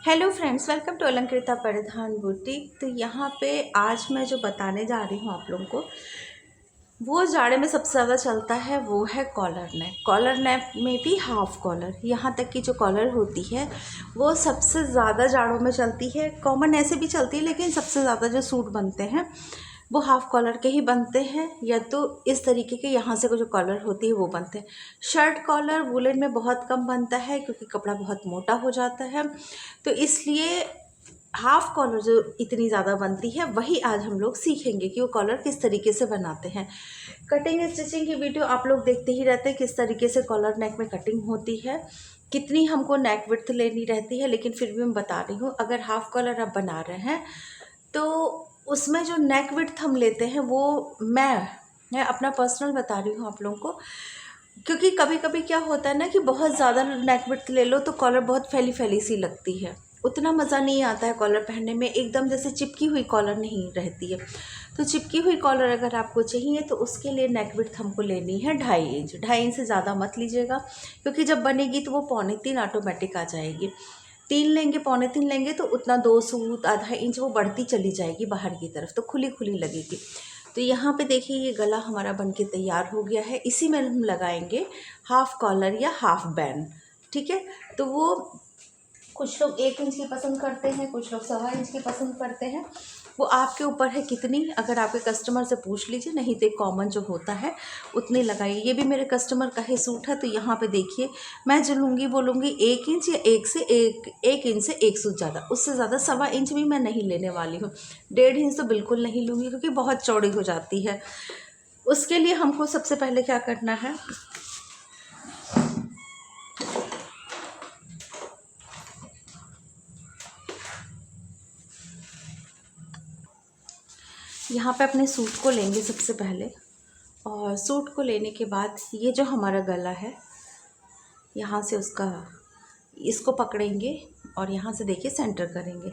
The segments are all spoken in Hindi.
Hello friends, welcome to Alankrita Paridhan boutique. तो यहाँ पे आज मैं जो बताने जा रही हूँ आप लोगों को, वो जाड़े में सबसे ज़्यादा चलता है, वो है कॉलर नेक। कॉलर नेक में भी हाफ कॉलर, यहाँ तक की जो कॉलर होती है वो सबसे ज़्यादा जाड़ों में चलती है। कॉमन ऐसे भी चलती है, लेकिन सबसे ज़्यादा जो सूट बनते हैं वो हाफ कॉलर के ही बनते हैं, या तो इस तरीके के यहाँ से जो कॉलर होती है वो बनते हैं। शर्ट कॉलर वुलन में बहुत कम बनता है क्योंकि कपड़ा बहुत मोटा हो जाता है, तो इसलिए हाफ कॉलर जो इतनी ज़्यादा बनती है वही आज हम लोग सीखेंगे कि वो कॉलर किस तरीके से बनाते हैं। कटिंग स्टिचिंग की वीडियो आप लोग देखते ही रहते हैं, किस तरीके से कॉलर नेक में कटिंग होती है, कितनी हमको नेक विड्थ लेनी रहती है। लेकिन फिर भी मैं बता रही हूँ, अगर हाफ कॉलर आप बना रहे हैं तो उसमें जो नेक विड्थ हम लेते हैं वो मैं अपना पर्सनल बता रही हूँ आप लोगों को, क्योंकि कभी कभी क्या होता है ना कि बहुत ज़्यादा नेक विड्थ ले लो तो कॉलर बहुत फैली फैली सी लगती है, उतना मज़ा नहीं आता है कॉलर पहनने में, एकदम जैसे चिपकी हुई कॉलर नहीं रहती है। तो चिपकी हुई कॉलर अगर आपको चाहिए तो उसके लिए नेक विड्थ हमको लेनी है 2.5 इंच। 2.5 इंच से ज़्यादा मत लीजिएगा, क्योंकि जब बनेगी तो वो 2.25 ऑटोमेटिक आ जाएगी। 3 लेंगे, 2.25 लेंगे तो उतना 2 सूत आधा इंच वो बढ़ती चली जाएगी बाहर की तरफ, तो खुली खुली लगेगी। तो यहाँ पे देखिए ये गला हमारा बनके तैयार हो गया है। इसी में हम लगाएंगे हाफ कॉलर या हाफ बैंड, ठीक है। तो वो कुछ लोग 1 इंच की पसंद करते हैं, कुछ लोग 1.25 इंच की पसंद करते हैं, वो आपके ऊपर है कितनी। अगर आपके कस्टमर से पूछ लीजिए, नहीं तो कॉमन जो होता है उतनी लगाइए। ये भी मेरे कस्टमर का ही सूट है, तो यहाँ पे देखिए मैं जो लूँगी वो लूँगी 1 इंच या 1 इंच से 1 सूट ज़्यादा, उससे ज़्यादा 1.25 इंच भी मैं नहीं लेने वाली हूँ। 1.5 इंच तो बिल्कुल नहीं लूँगी क्योंकि बहुत चौड़ी हो जाती है। उसके लिए हमको सबसे पहले क्या करना है, यहाँ पे अपने सूट को लेंगे सबसे पहले, और सूट को लेने के बाद ये जो हमारा गला है यहाँ से इसको पकड़ेंगे और यहाँ से देखिए सेंटर करेंगे।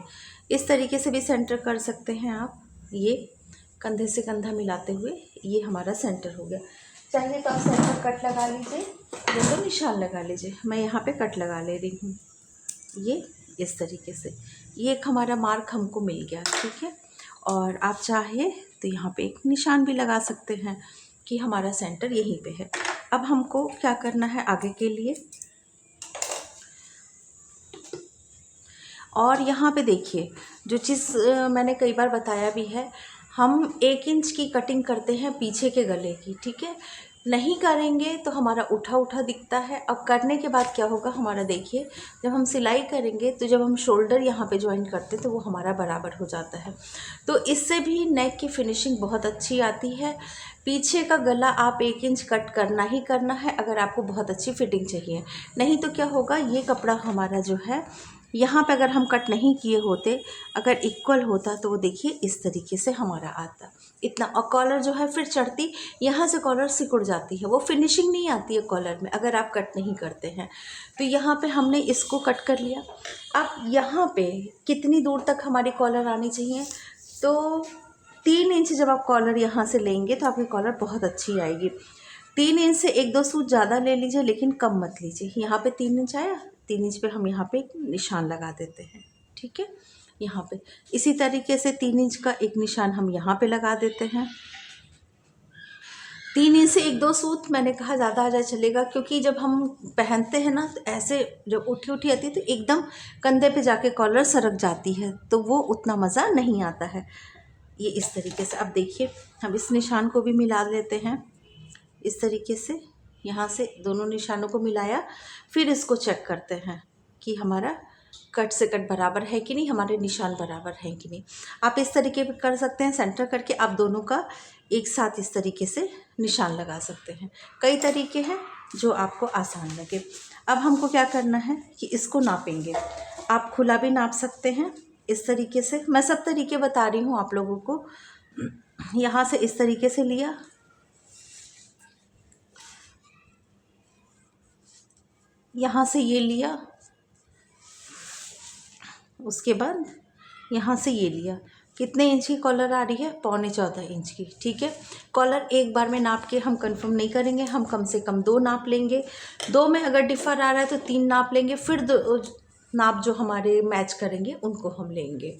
इस तरीके से भी सेंटर कर सकते हैं आप, ये कंधे से कंधा मिलाते हुए ये हमारा सेंटर हो गया। चाहिए तो आप सेंटर कट लगा लीजिए या तो निशान लगा लीजिए। मैं यहाँ पे कट लगा ले रही हूँ, ये इस तरीके से ये एक हमारा मार्क हमको मिल गया, ठीक है। और आप चाहे तो यहाँ पे एक निशान भी लगा सकते हैं कि हमारा सेंटर यहीं पे है। अब हमको क्या करना है आगे के लिए, और यहाँ पे देखिए जो चीज़ मैंने कई बार बताया भी है, हम 1 इंच की कटिंग करते हैं पीछे के गले की, ठीक है। नहीं करेंगे तो हमारा उठा उठा दिखता है। अब करने के बाद क्या होगा हमारा, देखिए जब हम सिलाई करेंगे तो जब हम शोल्डर यहाँ पे ज्वाइन करते हैं तो वो हमारा बराबर हो जाता है, तो इससे भी नेक की फिनिशिंग बहुत अच्छी आती है। पीछे का गला आप 1 इंच कट करना ही करना है अगर आपको बहुत अच्छी फिटिंग चाहिए। नहीं तो क्या होगा, ये कपड़ा हमारा जो है यहाँ पे अगर हम कट नहीं किए होते, अगर इक्वल होता तो वो देखिए इस तरीके से हमारा आता इतना। और कॉलर जो है फिर चढ़ती, यहाँ से कॉलर सिकुड़ जाती है, वो फिनिशिंग नहीं आती है कॉलर में अगर आप कट नहीं करते हैं। तो यहाँ पे हमने इसको कट कर लिया। अब यहाँ पे कितनी दूर तक हमारी कॉलर आनी चाहिए, तो 3 इंच जब आप कॉलर यहाँ से लेंगे तो आपकी कॉलर बहुत अच्छी आएगी। 3 इंच से 1-2 सूट ज़्यादा ले लीजिए, लेकिन कम मत लीजिए। यहाँ पे 3 इंच आया, 3 इंच पे हम यहाँ पे एक निशान लगा देते हैं, ठीक है। यहाँ पे इसी तरीके से 3 इंच का एक निशान हम यहाँ पे लगा देते हैं। 3 इंच से 1-2 सूट मैंने कहा ज़्यादा आ जाए चलेगा, क्योंकि जब हम पहनते हैं ना तो ऐसे जब उठी उठी आती है तो एकदम कंधे पे जाके कॉलर सरक जाती है, तो वो उतना मज़ा नहीं आता है। ये इस तरीके से अब देखिए हम इस निशान को भी मिला लेते हैं इस तरीके से। यहाँ से दोनों निशानों को मिलाया, फिर इसको चेक करते हैं कि हमारा कट से कट बराबर है कि नहीं, हमारे निशान बराबर हैं कि नहीं। आप इस तरीके पे कर सकते हैं, सेंटर करके आप दोनों का एक साथ इस तरीके से निशान लगा सकते हैं। कई तरीके हैं जो आपको आसान लगे। अब हमको क्या करना है कि इसको नापेंगे। आप खुला भी नाप सकते हैं इस तरीके से, मैं सब तरीके बता रही हूँ आप लोगों को। यहाँ से इस तरीके से लिया, यहाँ से ये लिया, उसके बाद यहाँ से ये लिया। कितने इंच की कॉलर आ रही है, 14.25 इंच की, ठीक है। कॉलर एक बार में नाप के हम कंफर्म नहीं करेंगे, हम कम से कम 2 नाप लेंगे। 2 में अगर डिफ़र आ रहा है तो 3 नाप लेंगे, फिर नाप जो हमारे मैच करेंगे उनको हम लेंगे।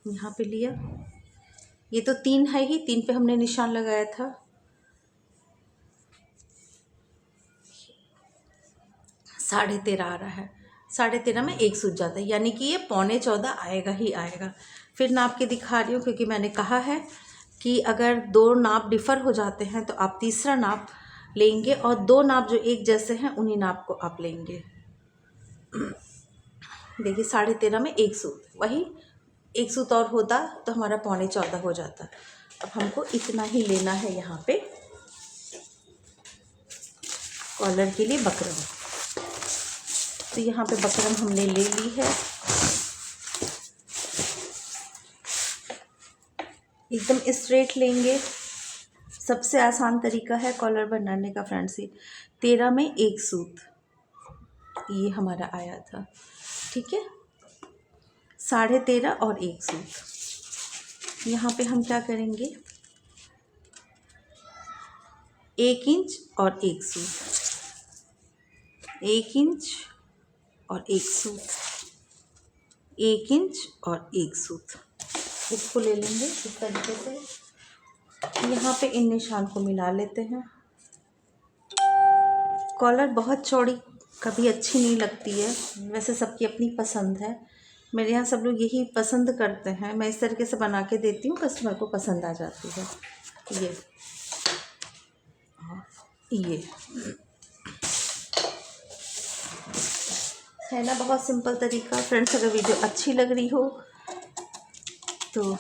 यहाँ पे लिया, ये तो 3 है ही, 3 पे हमने निशान लगाया था। 13.5 आ रहा है, 13.5 में 1 सूझ जाता है, यानी कि ये 14.25 आएगा ही आएगा। फिर नाप के दिखा रही हूँ, क्योंकि मैंने कहा है कि अगर 2 नाप डिफ़र हो जाते हैं तो आप तीसरा नाप लेंगे, और 2 नाप जो एक जैसे हैं उन्हीं नाप को आप लेंगे। देखिए 13.5 में 1 सूत, वही 1 सूत और होता तो हमारा 14.25 हो जाता। अब हमको इतना ही लेना है यहाँ पे कॉलर के लिए बकरम। तो यहाँ पे बकरम हमने ले ली है, एकदम स्ट्रेट लेंगे। सबसे आसान तरीका है कॉलर बनाने का फ्रेंड्स। 13 में 1 सूत, ये हमारा आया था, ठीक है। 13.5 और 1 सूत। यहाँ पे हम क्या करेंगे, 1 इंच और 1 सूत, 1 इंच और 1 सूत, 1 इंच और 1 सूत। इसको ले लेंगे इस तरीके से। यहाँ पे इन निशान को मिला लेते हैं। कॉलर बहुत चौड़ी कभी अच्छी नहीं लगती है, वैसे सबकी अपनी पसंद है। मेरे यहाँ सब लोग यही पसंद करते हैं, मैं इस तरीके से बना के देती हूँ, कस्टमर को पसंद आ जाती है। ये है ना, बहुत सिंपल तरीका। फ्रेंड्स, अगर वीडियो अच्छी लग रही हो तो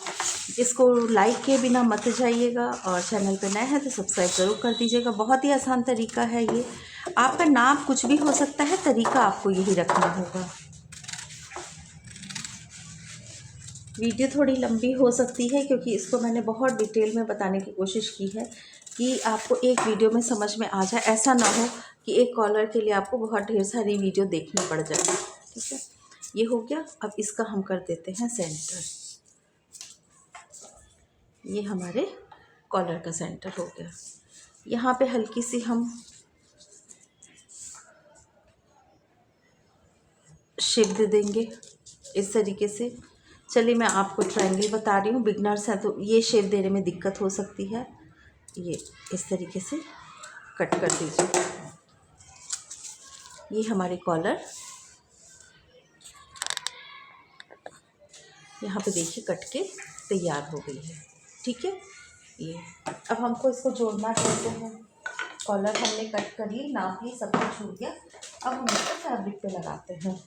इसको लाइक किए बिना मत जाइएगा, और चैनल पे नए हैं तो सब्सक्राइब ज़रूर कर दीजिएगा। बहुत ही आसान तरीका है ये। आपका नाम कुछ भी हो सकता है, तरीका आपको यही रखना होगा। वीडियो थोड़ी लंबी हो सकती है, क्योंकि इसको मैंने बहुत डिटेल में बताने की कोशिश की है कि आपको एक वीडियो में समझ में आ जाए। ऐसा ना हो कि एक कॉलर के लिए आपको बहुत ढेर सारी वीडियो देखनी पड़ जाए, ठीक है। ये हो गया। अब इसका हम कर देते हैं सेंटर। ये हमारे कॉलर का सेंटर हो गया। यहाँ पे हल्की सी हम शेप दे देंगे इस तरीके से। चलिए मैं आपको ट्रायंगल बता रही हूँ, बिगनर्स हैं तो ये शेप देने में दिक्कत हो सकती है। ये इस तरीके से कट कर दीजिए। ये हमारी कॉलर यहाँ पे देखिए कट के तैयार हो गई है, ठीक है। ये अब हमको इसको जोड़ना चाहते हैं। कॉलर हमने कट कर ली, नाप ली, सब कुछ हो गया। अब हम इसको फैब्रिक पे लगाते हैं।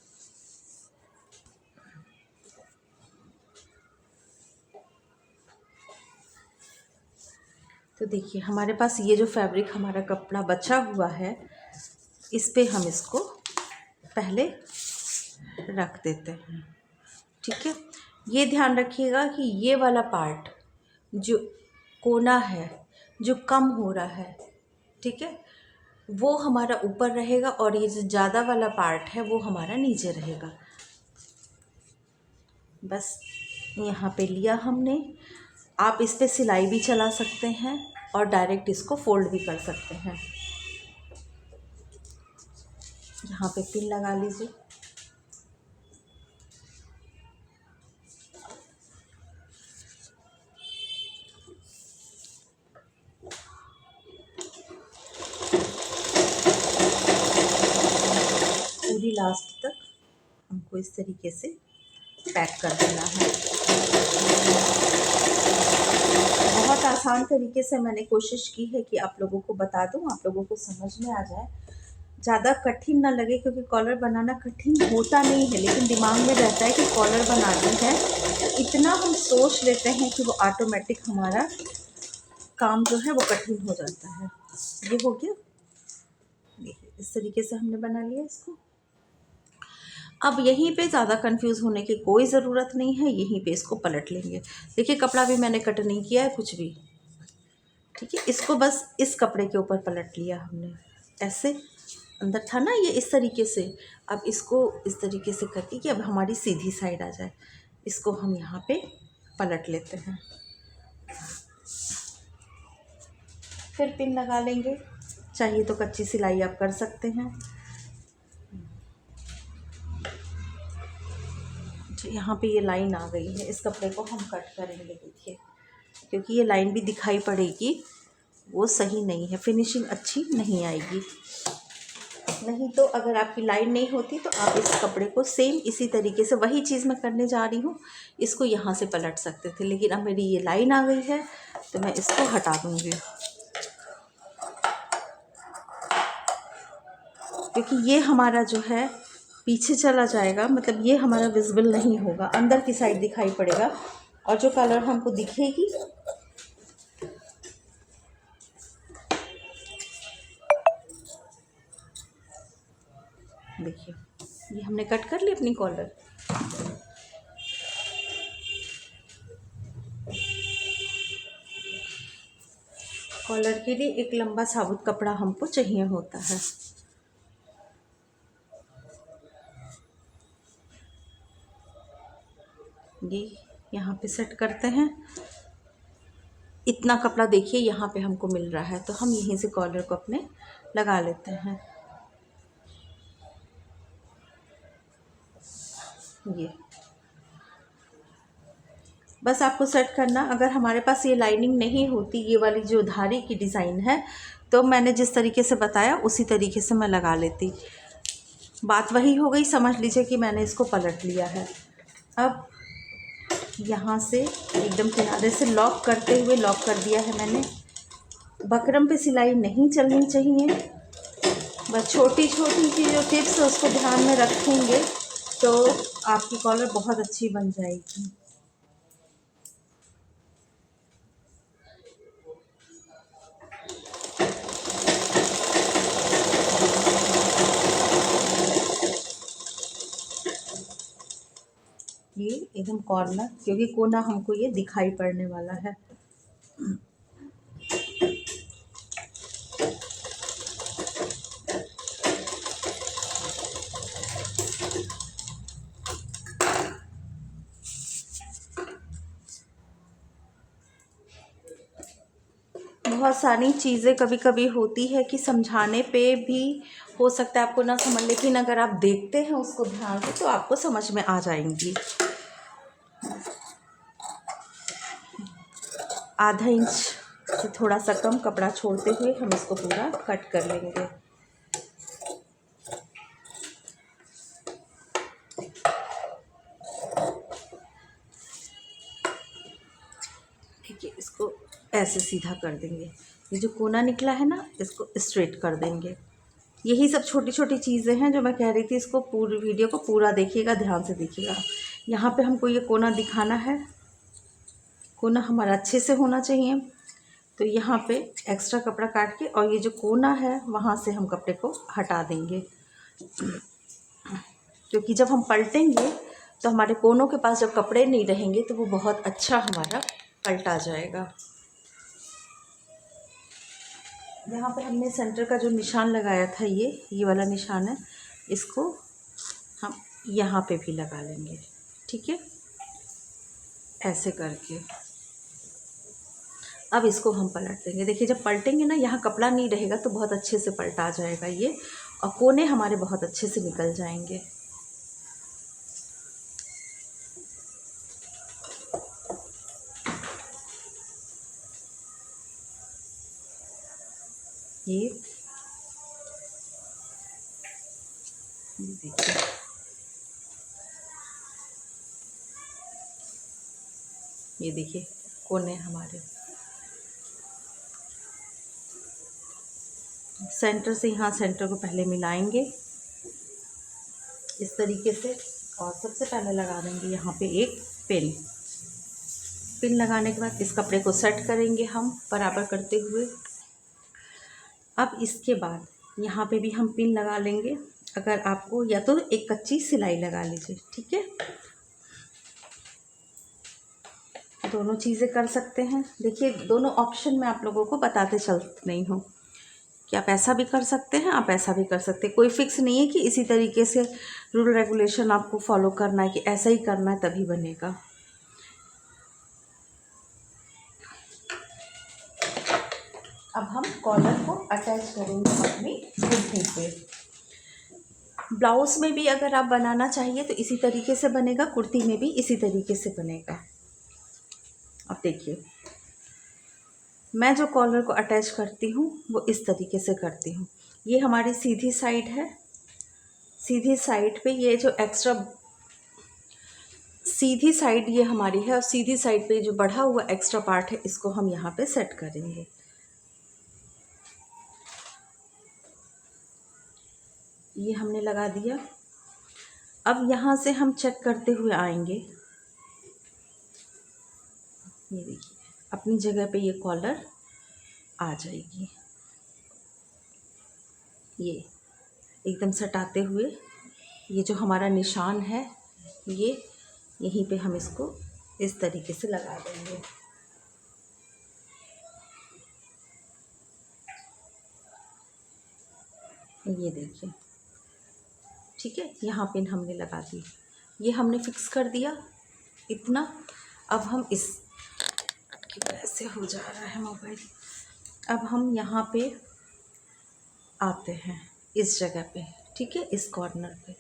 तो देखिए हमारे पास ये जो फैब्रिक हमारा कपड़ा बचा हुआ है, इस पे हम इसको पहले रख देते हैं, ठीक है। ये ध्यान रखिएगा कि ये वाला पार्ट जो कोना है, जो कम हो रहा है, ठीक है, वो हमारा ऊपर रहेगा, और ये जो ज़्यादा वाला पार्ट है वो हमारा नीचे रहेगा। बस यहाँ पे लिया हमने। आप इस पे सिलाई भी चला सकते हैं और डायरेक्ट इसको फोल्ड भी कर सकते हैं। यहाँ पे पिन लगा लीजिए। पूरी लास्ट तक हमको इस तरीके से पैक कर देना है। बहुत आसान तरीके से मैंने कोशिश की है कि आप लोगों को बता दूं, आप लोगों को समझ में आ जाए, ज़्यादा कठिन ना लगे, क्योंकि कॉलर बनाना कठिन होता नहीं है, लेकिन दिमाग में रहता है कि कॉलर बनानी है, इतना हम सोच लेते हैं कि वो ऑटोमेटिक हमारा काम जो है वो कठिन हो जाता है। ये हो गया, देखिए इस तरीके से हमने बना लिया इसको। अब यहीं पे ज़्यादा कंफ्यूज होने की कोई ज़रूरत नहीं है, यहीं पे इसको पलट लेंगे। देखिए कपड़ा भी मैंने कट नहीं किया है कुछ भी, ठीक है। इसको बस इस कपड़े के ऊपर पलट लिया हमने, ऐसे अंदर था ना ये, इस तरीके से। अब इसको इस तरीके से करके कि अब हमारी सीधी साइड आ जाए, इसको हम यहाँ पे पलट लेते हैं। फिर पिन लगा लेंगे, चाहिए तो कच्ची सिलाई आप कर सकते हैं। अच्छा, यहाँ पे ये लाइन आ गई है, इस कपड़े को हम कट करेंगे। देखिए, क्योंकि ये लाइन भी दिखाई पड़ेगी, वो सही नहीं है, फिनिशिंग अच्छी नहीं आएगी। नहीं तो अगर आपकी लाइन नहीं होती तो आप इस कपड़े को सेम इसी तरीके से, वही चीज़ मैं करने जा रही हूँ, इसको यहाँ से पलट सकते थे, लेकिन अब मेरी ये लाइन आ गई है तो मैं इसको हटा दूँगी, क्योंकि ये हमारा जो है पीछे चला जाएगा, मतलब ये हमारा विजिबल नहीं होगा, अंदर की साइड दिखाई पड़ेगा, और जो कलर हमको दिखेगी देखिए, ये हमने कट कर ली अपनी कॉलर। कॉलर के लिए एक लंबा साबुत कपड़ा हमको चाहिए होता है। ये यहाँ पे सेट करते हैं, इतना कपड़ा देखिए यहाँ पे हमको मिल रहा है, तो हम यहीं से कॉलर को अपने लगा लेते हैं। ये बस आपको सेट करना, अगर हमारे पास ये लाइनिंग नहीं होती, ये वाली जो धारी की डिज़ाइन है, तो मैंने जिस तरीके से बताया उसी तरीके से मैं लगा लेती। बात वही हो गई, समझ लीजिए कि मैंने इसको पलट लिया है। अब यहाँ से एकदम किनारे से लॉक करते हुए, लॉक कर दिया है मैंने। बकरम पे सिलाई नहीं चलनी चाहिए, बस छोटी छोटी सी जो टिप्स है उसको ध्यान में रखेंगे तो आपकी कॉलर बहुत अच्छी बन जाएगी। ये एकदम कॉर्नर, क्योंकि कोना हमको ये दिखाई पड़ने वाला है। बहुत सारी चीज़ें कभी कभी होती है कि समझाने पे भी हो सकता है आपको ना समझ, लेकिन अगर आप देखते हैं उसको ध्यान से तो आपको समझ में आ जाएंगी। आधा इंच से थोड़ा सा कम कपड़ा छोड़ते हुए हम इसको पूरा कट कर लेंगे। ठीक है, इसको ऐसे सीधा कर देंगे। ये जो कोना निकला है ना, इसको स्ट्रेट कर देंगे। यही सब छोटी छोटी चीज़ें हैं जो मैं कह रही थी। इसको पूरी वीडियो को पूरा देखिएगा, ध्यान से देखिएगा। यहाँ पे हमको ये कोना दिखाना है, कोना हमारा अच्छे से होना चाहिए। तो यहाँ पे एक्स्ट्रा कपड़ा काट के और ये जो कोना है वहाँ से हम कपड़े को हटा देंगे, क्योंकि जब हम पलटेंगे तो हमारे कोनों के पास जब कपड़े नहीं रहेंगे तो वो बहुत अच्छा हमारा पलटा जाएगा। यहाँ पे हमने सेंटर का जो निशान लगाया था, ये वाला निशान है, इसको हम यहाँ पे भी लगा लेंगे। ठीक है, ऐसे करके अब इसको हम पलट देंगे। देखिए, जब पलटेंगे ना, यहाँ कपड़ा नहीं रहेगा तो बहुत अच्छे से पलटा जाएगा ये, और कोने हमारे बहुत अच्छे से निकल जाएंगे। ये देखिए, ये देखिए कोने हमारे सेंटर से, यहाँ सेंटर को पहले मिलाएंगे इस तरीके से, और सबसे पहले लगा देंगे यहाँ पे एक पिन। पिन लगाने के बाद इस कपड़े को सेट करेंगे हम बराबर करते हुए। अब इसके बाद यहाँ पे भी हम पिन लगा लेंगे। अगर आपको, या तो एक कच्ची सिलाई लगा लीजिए, ठीक है, दोनों चीज़ें कर सकते हैं। देखिए, दोनों ऑप्शन मैं आप लोगों को बताते चल रही हूँ कि आप ऐसा भी कर सकते हैं, आप ऐसा भी कर सकते हैं। कोई फिक्स नहीं है कि इसी तरीके से रूल रेगुलेशन आपको फॉलो करना है कि ऐसा ही करना है तभी बनेगा। अब हम कॉलर को अटैच करेंगे अपनी कुर्ती पे। ब्लाउज़ में भी अगर आप बनाना चाहिए तो इसी तरीके से बनेगा, कुर्ती में भी इसी तरीके से बनेगा। अब देखिए, मैं जो कॉलर को अटैच करती हूँ वो इस तरीके से करती हूँ। ये हमारी सीधी साइड है, सीधी साइड पे ये जो एक्स्ट्रा सीधी साइड ये हमारी है, और सीधी साइड पे जो बढ़ा हुआ एक्स्ट्रा पार्ट है इसको हम यहाँ पे सेट करेंगे। ये हमने लगा दिया। अब यहाँ से हम चेक करते हुए आएंगे। ये देखिए, अपनी जगह पे ये कॉलर आ जाएगी। ये एकदम सटाते हुए ये जो हमारा निशान है ये यहीं पे हम इसको इस तरीके से लगा देंगे। ये देखिए, ठीक है, यहाँ पिन हमने लगा दी। ये हमने फिक्स कर दिया इतना। अब हम इस की वजह से हो जा रहा है मोबाइल। अब हम यहाँ पे आते हैं इस जगह पे, ठीक है, इस कॉर्नर पे।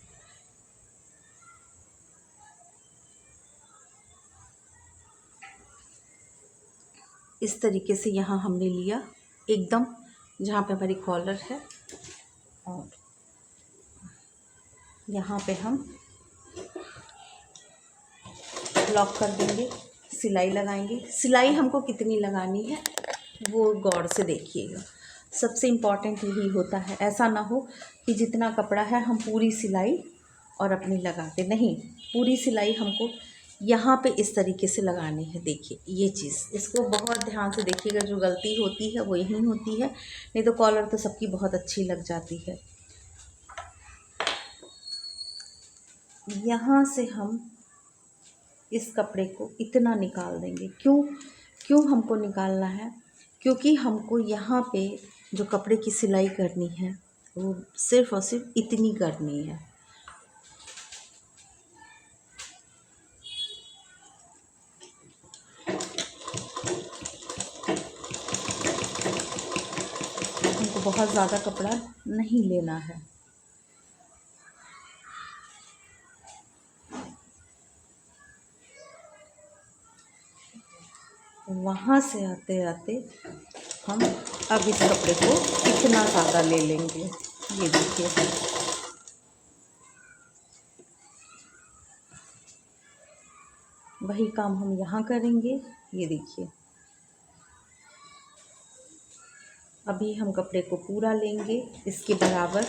इस तरीके से यहाँ हमने लिया एकदम जहाँ पे हमारी कॉलर है, और यहाँ पे हम लॉक कर देंगे, सिलाई लगाएंगे। सिलाई हमको कितनी लगानी है वो गौर से देखिएगा, सबसे इम्पॉर्टेंट यही होता है। ऐसा ना हो कि जितना कपड़ा है हम पूरी सिलाई और अपनी लगाते नहीं, पूरी सिलाई हमको यहाँ पे इस तरीके से लगानी है। देखिए ये चीज़, इसको बहुत ध्यान से देखिएगा, जो गलती होती है वो यही होती है, नहीं तो कॉलर तो सबकी बहुत अच्छी लग जाती है। यहाँ से हम इस कपड़े को इतना निकाल देंगे। क्यों हमको निकालना है? क्योंकि हमको यहाँ पे जो कपड़े की सिलाई करनी है वो सिर्फ़ और सिर्फ इतनी करनी है। हमको बहुत ज़्यादा कपड़ा नहीं लेना है। वहाँ से आते आते हम अब इस कपड़े को इतना ज़्यादा ले लेंगे। ये देखिए, वही काम हम यहाँ करेंगे। ये देखिए, अभी हम कपड़े को पूरा लेंगे इसके बराबर।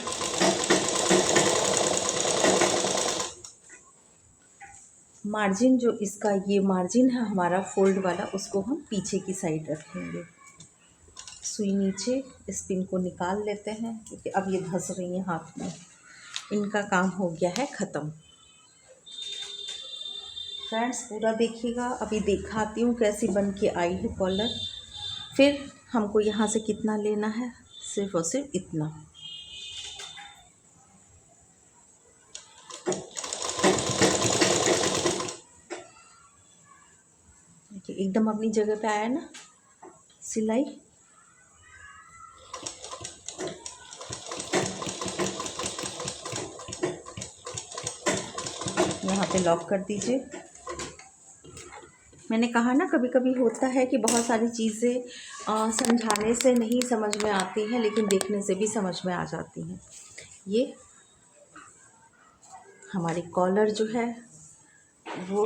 मार्जिन जो इसका ये मार्जिन है हमारा फोल्ड वाला, उसको हम पीछे की साइड रखेंगे। सुई नीचे, इस पिन को निकाल लेते हैं क्योंकि अब ये धंस रही हैं हाथ में। इनका काम हो गया है ख़त्म। फ्रेंड्स पूरा देखिएगा, अभी दिखाती हूँ कैसी बन के आई है कॉलर। फिर हमको यहाँ से कितना लेना है, सिर्फ़ और सिर्फ इतना। देखिए एकदम अपनी जगह पे आया ना सिलाई। यहाँ पे लॉक कर दीजिए। मैंने कहा ना कभी कभी होता है कि बहुत सारी चीज़ें समझाने से नहीं समझ में आती हैं, लेकिन देखने से भी समझ में आ जाती हैं। ये हमारी कॉलर जो है वो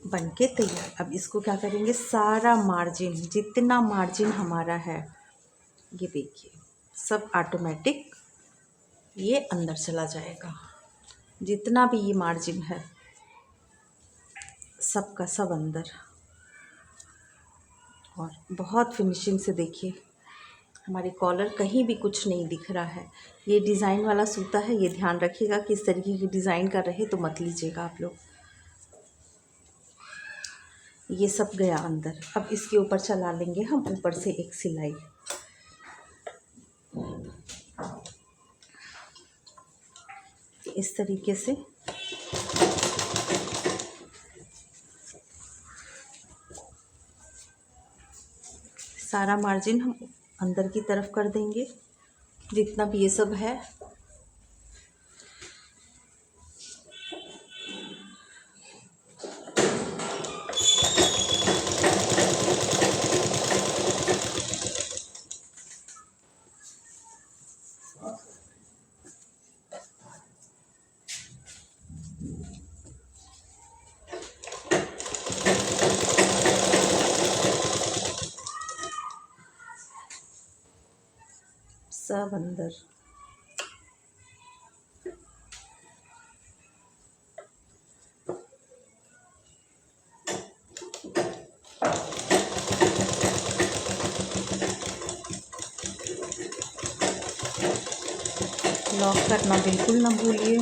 बनके तैयार। अब इसको क्या करेंगे, सारा मार्जिन, जितना मार्जिन हमारा है ये देखिए सब ऑटोमेटिक ये अंदर चला जाएगा। जितना भी ये मार्जिन है सब का सब अंदर। और बहुत फिनिशिंग से देखिए हमारी कॉलर, कहीं भी कुछ नहीं दिख रहा है। ये डिज़ाइन वाला सूता है, ये ध्यान रखिएगा कि इस तरीके की डिज़ाइन का रहे तो मत लीजिएगा आप लोग। ये सब गया अंदर। अब इसके ऊपर चला लेंगे हम ऊपर से एक सिलाई। इस तरीके से सारा मार्जिन हम अंदर की तरफ कर देंगे, जितना भी ये सब है। अंदर। लॉक करना बिल्कुल ना भूलिए।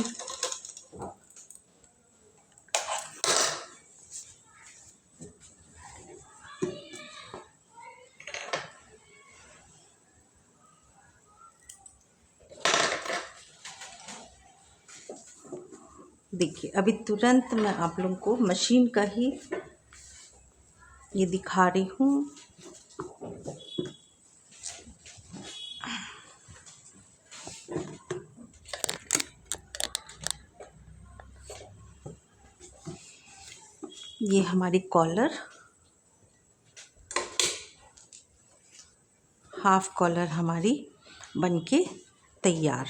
देखिए अभी तुरंत मैं आप लोगों को मशीन का ही ये दिखा रही हूँ। ये हमारी कॉलर, हाफ कॉलर हमारी बनके तैयार।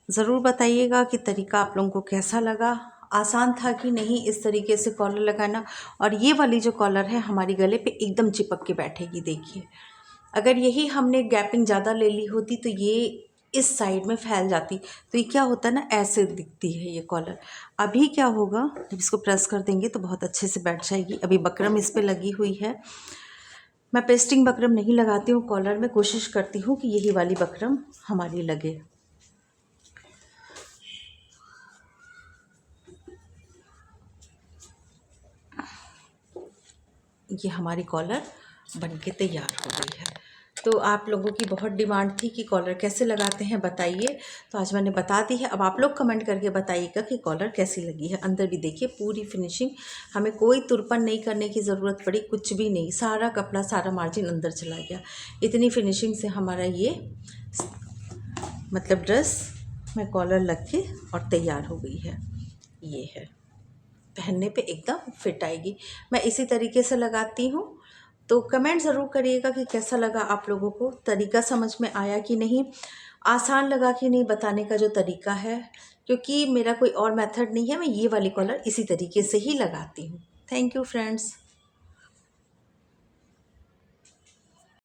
ज़रूर बताइएगा कि तरीका आप लोगों को कैसा लगा, आसान था कि नहीं इस तरीके से कॉलर लगाना। और ये वाली जो कॉलर है हमारी गले पे एकदम चिपक के बैठेगी। देखिए अगर यही हमने गैपिंग ज़्यादा ले ली होती तो ये इस साइड में फैल जाती, तो ये क्या होता है ना, ऐसे दिखती है ये कॉलर। अभी क्या होगा, जब इसको प्रेस कर देंगे तो बहुत अच्छे से बैठ जाएगी। अभी बकरम इस पर लगी हुई है। मैं पेस्टिंग बकरम नहीं लगाती हूँ कॉलर में, कोशिश करती हूँ कि यही वाली बकरम हमारी लगे। ये हमारी कॉलर बनके तैयार हो गई है। तो आप लोगों की बहुत डिमांड थी कि कॉलर कैसे लगाते हैं बताइए, तो आज मैंने बता दी है। अब आप लोग कमेंट करके बताइएगा कि कॉलर कैसी लगी है। अंदर भी देखिए पूरी फिनिशिंग, हमें कोई तुरपन नहीं करने की ज़रूरत पड़ी, कुछ भी नहीं, सारा कपड़ा सारा मार्जिन अंदर चला गया। इतनी फिनिशिंग से हमारा ये मतलब ड्रेस में कॉलर लग के और तैयार हो गई है। ये है, पहनने पे एकदम फिट आएगी। मैं इसी तरीके से लगाती हूँ। तो कमेंट ज़रूर करिएगा कि कैसा लगा आप लोगों को, तरीका समझ में आया कि नहीं, आसान लगा कि नहीं बताने का जो तरीका है। क्योंकि मेरा कोई और मेथड नहीं है, मैं ये वाली कॉलर इसी तरीके से ही लगाती हूँ। Thank you friends.